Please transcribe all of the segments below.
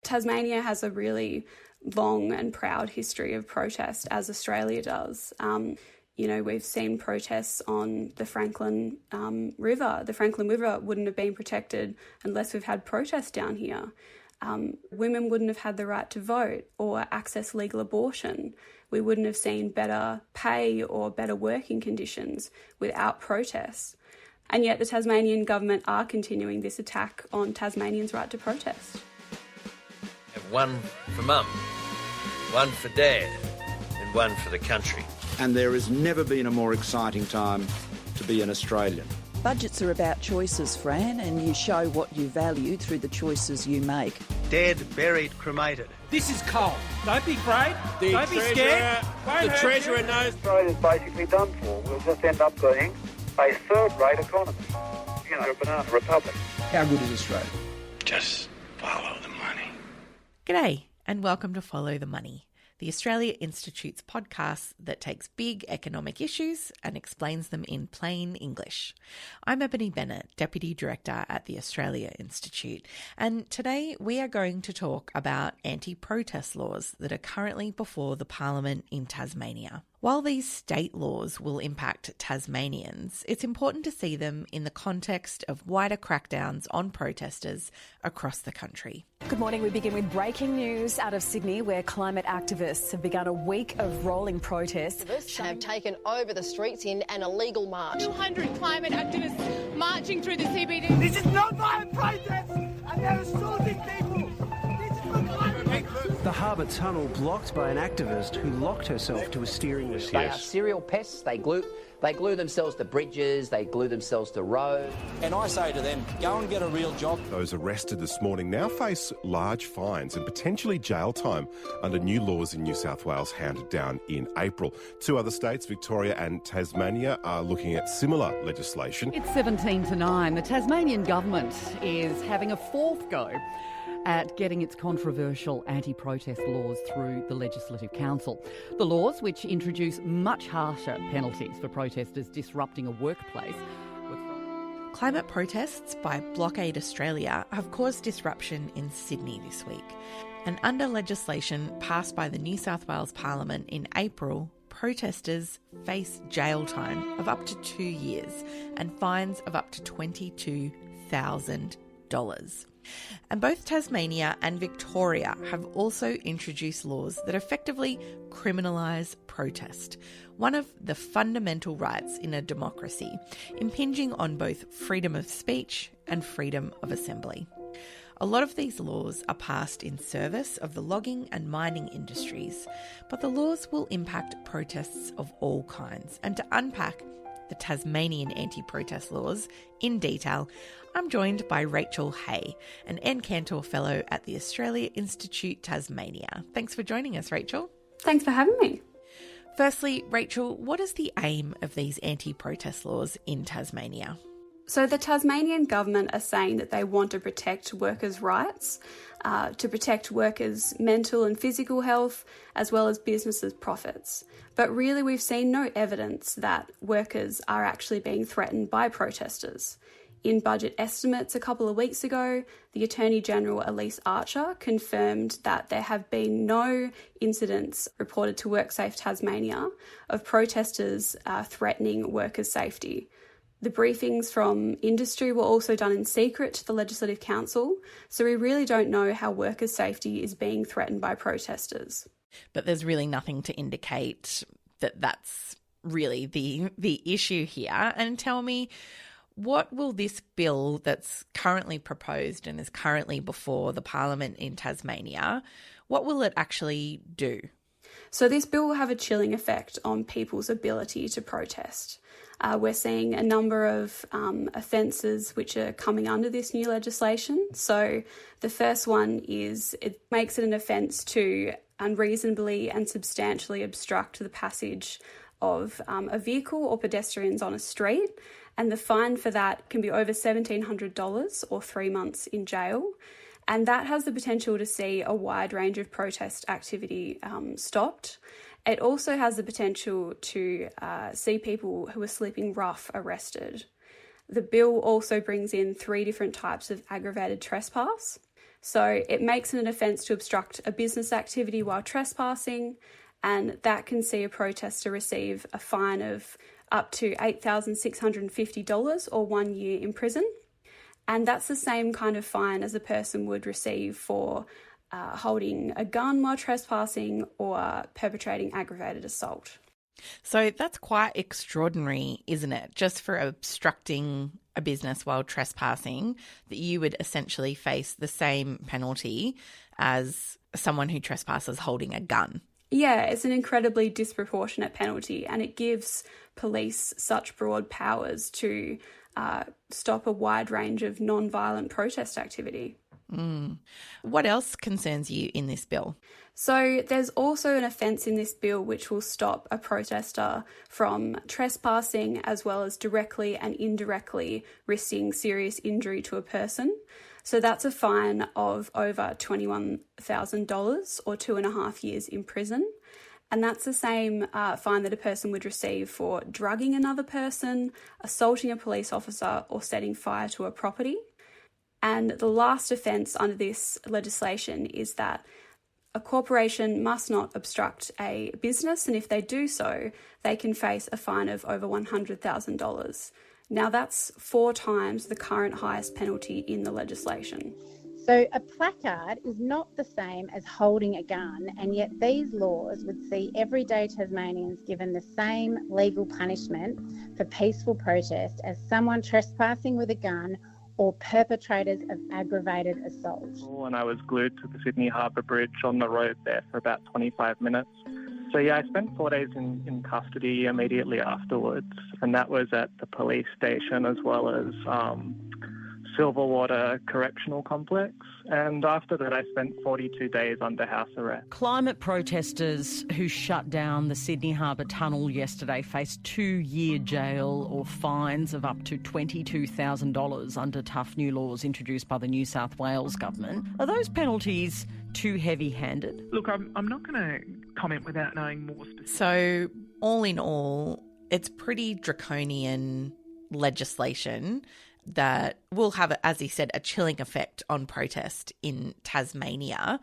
Tasmania has a really long and proud history of protest, as Australia does. We've seen protests on the Franklin River. The Franklin River wouldn't have been protected unless we've had protests down here. Women wouldn't have had the right to vote or access legal abortion. We wouldn't have seen better pay or better working conditions without protests. And yet the Tasmanian Government are continuing this attack on Tasmanians' right to protest. Have one for Mum, one for Dad, and one for the country. And there has never been a more exciting time to be an Australian. Budgets are about choices, Fran, and you show what you value through the choices you make. Dead, buried, cremated. This is coal. Don't be afraid. Don't be scared. The Treasurer knows. Australia's basically done for. We'll just end up being a third-rate economy. A banana republic. How good is Australia? Just follow the money. G'day, and welcome to Follow the Money, the Australia Institute's podcast that takes big economic issues and explains them in plain English. I'm Ebony Bennett, Deputy Director at the Australia Institute, and today we are going to talk about anti-protest laws that are currently before the Parliament in Tasmania. While these state laws will impact Tasmanians, it's important to see them in the context of wider crackdowns on protesters across the country. Good morning. We begin with breaking news out of Sydney, where climate activists have begun a week of rolling protests. Activists have taken over the streets in an illegal march. 200 climate activists marching through the CBD. This is not violent protest, and they're assaulting people. This is for climate. The Harbour Tunnel blocked by an activist who locked herself to a steering wheel. They are serial pests. They glue themselves to bridges, they glue themselves to roads. And I say to them, go and get a real job. Those arrested this morning now face large fines and potentially jail time under new laws in New South Wales handed down in April. Two other states, Victoria and Tasmania, are looking at similar legislation. It's 17-9. The Tasmanian Government is having a fourth go at getting its controversial anti-protest laws through the Legislative Council. The laws, which introduce much harsher penalties for protesters disrupting a workplace. Climate protests by Blockade Australia have caused disruption in Sydney this week. And under legislation passed by the New South Wales Parliament in April, protesters face jail time of up to 2 years and fines of up to $22,000. And both Tasmania and Victoria have also introduced laws that effectively criminalise protest, one of the fundamental rights in a democracy, impinging on both freedom of speech and freedom of assembly. A lot of these laws are passed in service of the logging and mining industries, but the laws will impact protests of all kinds. And to unpack the Tasmanian anti-protest laws in detail, I'm joined by Rachel Hay, an Kantor Fellow at the Australia Institute Tasmania. Thanks for joining us, Rachel. Thanks for having me. Firstly, Rachel, what is the aim of these anti-protest laws in Tasmania? So the Tasmanian Government are saying that they want to protect workers' rights, to protect workers' mental and physical health, as well as businesses' profits. But really we've seen no evidence that workers are actually being threatened by protesters. In budget estimates a couple of weeks ago, the Attorney-General Elise Archer confirmed that there have been no incidents reported to WorkSafe Tasmania of protesters threatening workers' safety. The briefings from industry were also done in secret to the Legislative Council, so we really don't know how workers' safety is being threatened by protesters. But there's really nothing to indicate that that's really the issue here. And tell me, what will this bill that's currently proposed and is currently before the Parliament in Tasmania, what will it actually do? So this bill will have a chilling effect on people's ability to protest. We're seeing a number of offences which are coming under this new legislation. So the first one is it makes it an offence to unreasonably and substantially obstruct the passage of a vehicle or pedestrians on a street. And the fine for that can be over $1,700 or 3 months in jail. And that has the potential to see a wide range of protest activity stopped. It also has the potential to see people who are sleeping rough arrested. The bill also brings in 3 different types of aggravated trespass. So it makes it an offence to obstruct a business activity while trespassing, and that can see a protester receive a fine of up to $8,650 or 1 year in prison. And that's the same kind of fine as a person would receive for holding a gun while trespassing or perpetrating aggravated assault. So that's quite extraordinary, isn't it? Just for obstructing a business while trespassing, that you would essentially face the same penalty as someone who trespasses holding a gun. Yeah, it's an incredibly disproportionate penalty, and it gives police such broad powers to stop a wide range of non-violent protest activity. What else concerns you in this bill? So there's also an offence in this bill which will stop a protester from trespassing as well as directly and indirectly risking serious injury to a person. So that's a fine of over $21,000 or 2.5 years in prison. And that's the same fine that a person would receive for drugging another person, assaulting a police officer, or setting fire to a property. And the last offence under this legislation is that a corporation must not obstruct a business, and if they do so, they can face a fine of over $100,000. Now that's 4 times the current highest penalty in the legislation. So a placard is not the same as holding a gun, and yet these laws would see everyday Tasmanians given the same legal punishment for peaceful protest as someone trespassing with a gun or perpetrators of aggravated assault. And I was glued to the Sydney Harbour Bridge on the road there for about 25 minutes. So yeah, I spent 4 days in custody immediately afterwards, and that was at the police station as well as Silverwater Correctional Complex. And after that, I spent 42 days under house arrest. Climate protesters who shut down the Sydney Harbour Tunnel yesterday face 2-year jail or fines of up to $22,000 under tough new laws introduced by the New South Wales government. Are those penalties too heavy-handed? Look, I'm not going to comment without knowing more specifics. So, all in all, it's pretty draconian legislation that will have, as he said, a chilling effect on protest in Tasmania.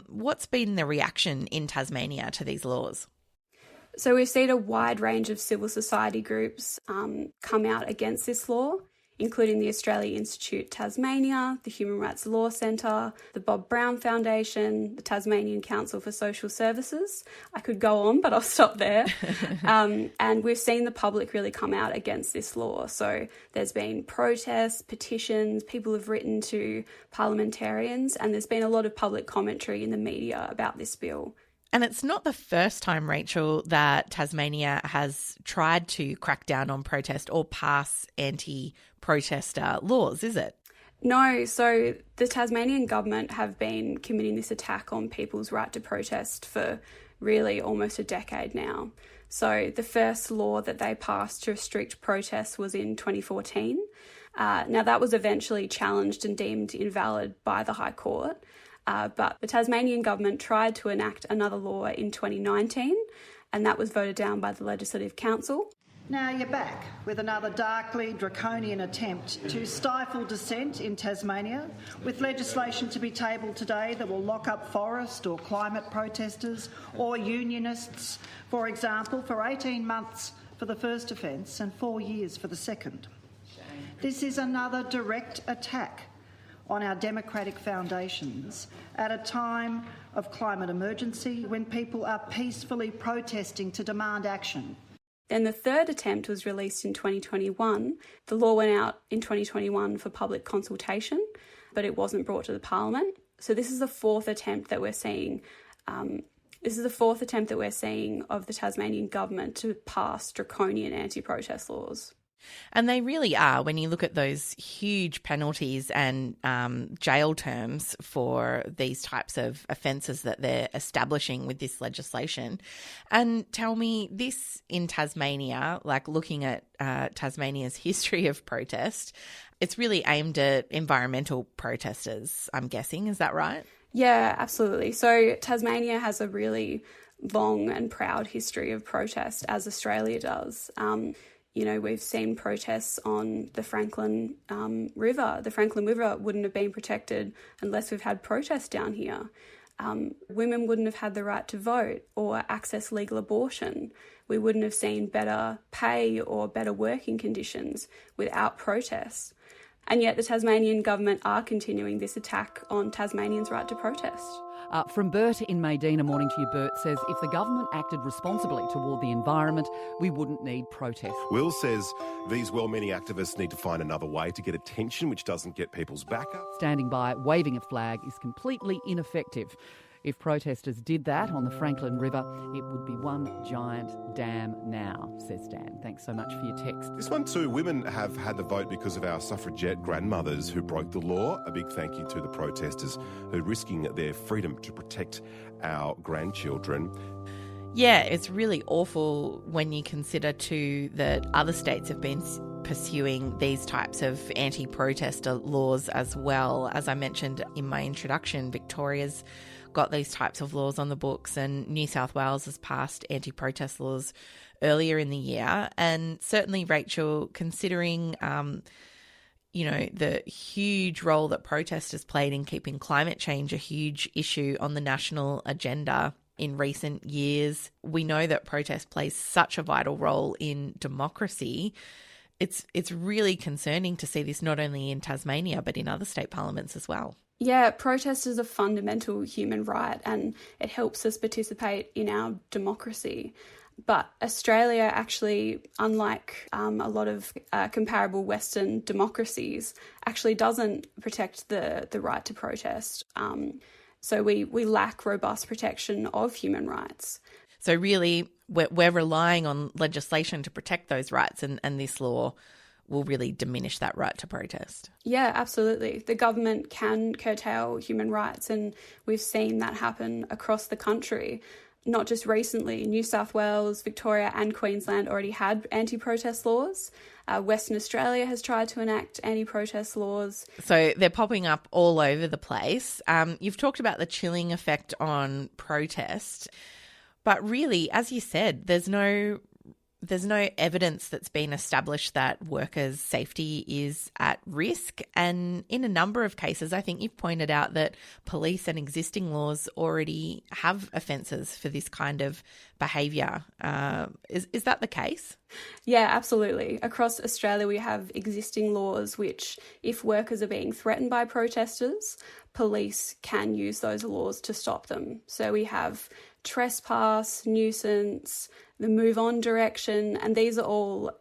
What's been the reaction in Tasmania to these laws? So we've seen a wide range of civil society groups come out against this law, including the Australia Institute Tasmania, the Human Rights Law Centre, the Bob Brown Foundation, the Tasmanian Council for Social Services. I could go on, but I'll stop there. And we've seen the public really come out against this law. So there's been protests, petitions, people have written to parliamentarians, and there's been a lot of public commentary in the media about this bill. And it's not the first time, Rachel, that Tasmania has tried to crack down on protest or pass anti-protester laws, is it? No, so the Tasmanian Government have been committing this attack on people's right to protest for really almost a decade now. So the first law that they passed to restrict protests was in 2014. Now that was eventually challenged and deemed invalid by the High Court. But the Tasmanian Government tried to enact another law in 2019, and that was voted down by the Legislative Council. Now you're back with another darkly draconian attempt to stifle dissent in Tasmania, with legislation to be tabled today that will lock up Forrest or climate protesters or unionists, for example, for 18 months for the first offence and 4 years for the second. This is another direct attack on our democratic foundations at a time of climate emergency when people are peacefully protesting to demand action. Then the third attempt was released in 2021. The law went out in 2021 for public consultation, but it wasn't brought to the Parliament. So this is the fourth attempt that we're seeing. This is the fourth attempt that we're seeing of the Tasmanian Government to pass draconian anti-protest laws. And they really are, when you look at those huge penalties and jail terms for these types of offences that they're establishing with this legislation. And tell me, this in Tasmania, like looking at Tasmania's history of protest, it's really aimed at environmental protesters, I'm guessing. Is that right? Yeah, absolutely. So Tasmania has a really long and proud history of protest, as Australia does. We've seen protests on the Franklin River. The Franklin River wouldn't have been protected unless we've had protests down here. Women wouldn't have had the right to vote or access legal abortion. We wouldn't have seen better pay or better working conditions without protests. And yet the Tasmanian Government are continuing this attack on Tasmanians' right to protest. From Bert in Medina, morning to you, Bert, says if the government acted responsibly toward the environment, we wouldn't need protest. Will says these well-meaning activists need to find another way to get attention which doesn't get people's back up. Standing by, waving a flag is completely ineffective. If protesters did that on the Franklin River, it would be one giant dam now, says Dan. Thanks so much for your text. This one too, women have had the vote because of our suffragette grandmothers who broke the law. A big thank you to the protesters who are risking their freedom to protect our grandchildren. Yeah, it's really awful when you consider too that other states have been pursuing these types of anti-protester laws as well. As I mentioned in my introduction, Victoria's got these types of laws on the books, and New South Wales has passed anti-protest laws earlier in the year. And certainly, Rachel, considering the huge role that protesters played in keeping climate change a huge issue on the national agenda in recent years, we know that protest plays such a vital role in democracy. It's really concerning to see this not only in Tasmania but in other state parliaments as well. Yeah, protest is a fundamental human right and it helps us participate in our democracy. But Australia actually, unlike a lot of comparable Western democracies, actually doesn't protect the right to protest. So we lack robust protection of human rights. So really, we're relying on legislation to protect those rights, and this law will really diminish that right to protest. Yeah, absolutely. The government can curtail human rights, and we've seen that happen across the country. Not just recently, New South Wales, Victoria and Queensland already had anti-protest laws. Western Australia has tried to enact anti-protest laws. So they're popping up all over the place. You've talked about the chilling effect on protest, but really, as you said, there's no evidence that's been established that workers' safety is at risk. And in a number of cases, I think you've pointed out that police and existing laws already have offences for this kind of behaviour. Is that the case? Yeah, absolutely. Across Australia, we have existing laws which, if workers are being threatened by protesters, police can use those laws to stop them. So we have trespass, nuisance, the move on direction, and these are all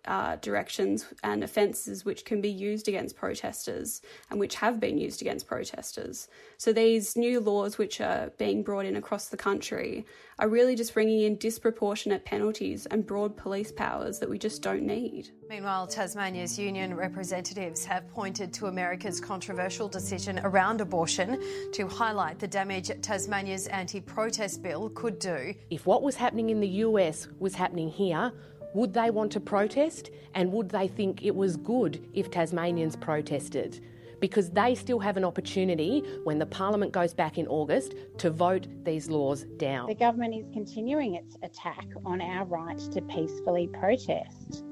directions and offences which can be used against protesters and which have been used against protesters. So these new laws which are being brought in across the country are really just bringing in disproportionate penalties and broad police powers that we just don't need. Meanwhile, Tasmania's union representatives have pointed to America's controversial decision around abortion to highlight the damage Tasmania's anti-protest bill could do. If what was happening in the US was happening here, would they want to protest, and would they think it was good if Tasmanians protested? Because they still have an opportunity when the Parliament goes back in August to vote these laws down. The government is continuing its attack on our right to peacefully protest.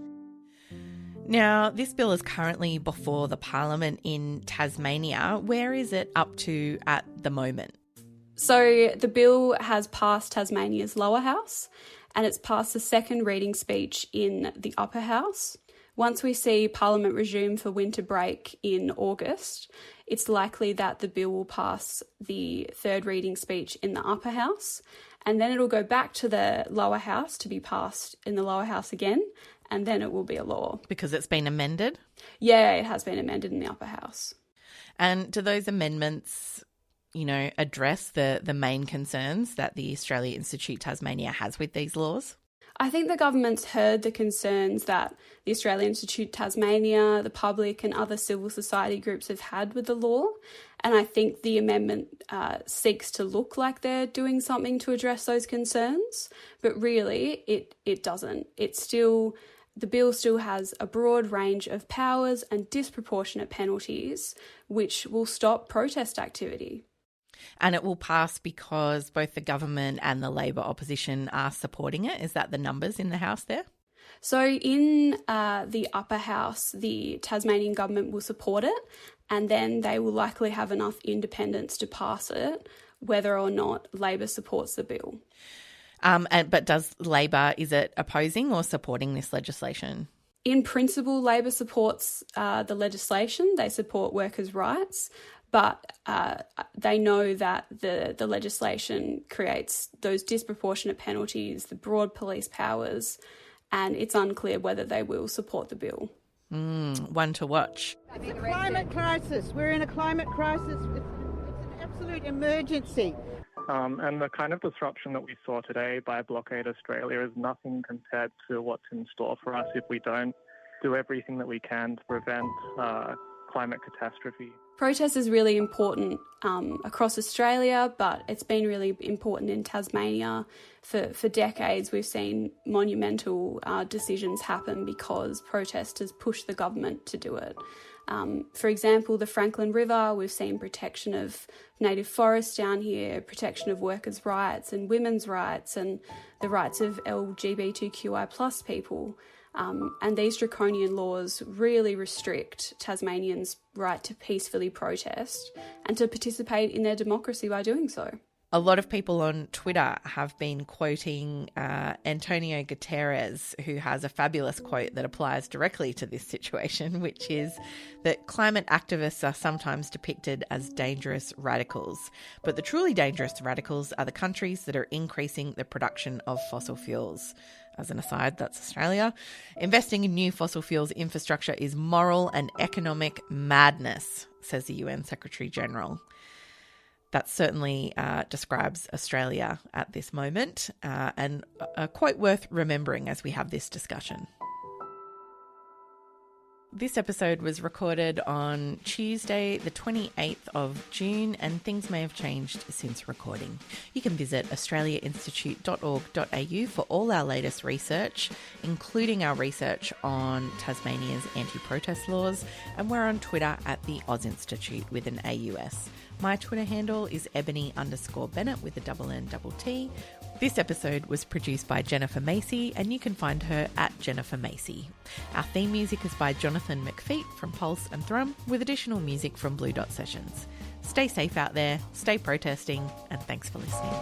Now, this bill is currently before the Parliament in Tasmania. Where is it up to at the moment? So the bill has passed Tasmania's lower house and it's passed the second reading speech in the upper house. Once we see Parliament resume for winter break in August, it's likely that the bill will pass the third reading speech in the upper house, and then it'll go back to the lower house to be passed in the lower house again, and then it will be a law. Because it's been amended? Yeah, it has been amended in the upper house. And do those amendments, address the main concerns that the Australia Institute Tasmania has with these laws? I think the government's heard the concerns that the Australian Institute Tasmania, the public and other civil society groups have had with the law. And I think the amendment seeks to look like they're doing something to address those concerns. But really, it doesn't. The bill still has a broad range of powers and disproportionate penalties, which will stop protest activity. And it will pass because both the government and the Labor opposition are supporting it. Is that the numbers in the House there? So in the upper house, the Tasmanian government will support it, and then they will likely have enough independents to pass it, whether or not Labor supports the bill. But does Labor, is it opposing or supporting this legislation? In principle, Labor supports the legislation. They support workers' rights, but they know that the legislation creates those disproportionate penalties, the broad police powers, and it's unclear whether they will support the bill. One to watch. It's a climate crisis. We're in a climate crisis. It's an absolute emergency. And the kind of disruption that we saw today by Blockade Australia is nothing compared to what's in store for us if we don't do everything that we can to prevent climate catastrophe. Protest is really important across Australia, but it's been really important in Tasmania. For decades, we've seen monumental decisions happen because protesters push the government to do it. For example, the Franklin River, we've seen protection of native forests down here, protection of workers' rights and women's rights and the rights of LGBTQI+ people. And these draconian laws really restrict Tasmanians' right to peacefully protest and to participate in their democracy by doing so. A lot of people on Twitter have been quoting Antonio Guterres, who has a fabulous quote that applies directly to this situation, which is that climate activists are sometimes depicted as dangerous radicals. But the truly dangerous radicals are the countries that are increasing the production of fossil fuels. As an aside, that's Australia. Investing in new fossil fuels infrastructure is moral and economic madness, says the UN Secretary-General. That certainly describes Australia at this moment, and a quote worth remembering as we have this discussion. This episode was recorded on Tuesday, the 28th of June, and things may have changed since recording. You can visit australiainstitute.org.au for all our latest research, including our research on Tasmania's anti-protest laws, and we're on Twitter at the Oz Institute with an AUS. My Twitter handle is ebony_Bennett with a _N_T. This episode was produced by Jennifer Macy, and you can find her at Jennifer Macy. Our theme music is by Jonathan McFeet from Pulse and Thrum, with additional music from Blue Dot Sessions. Stay safe out there, stay protesting, and thanks for listening.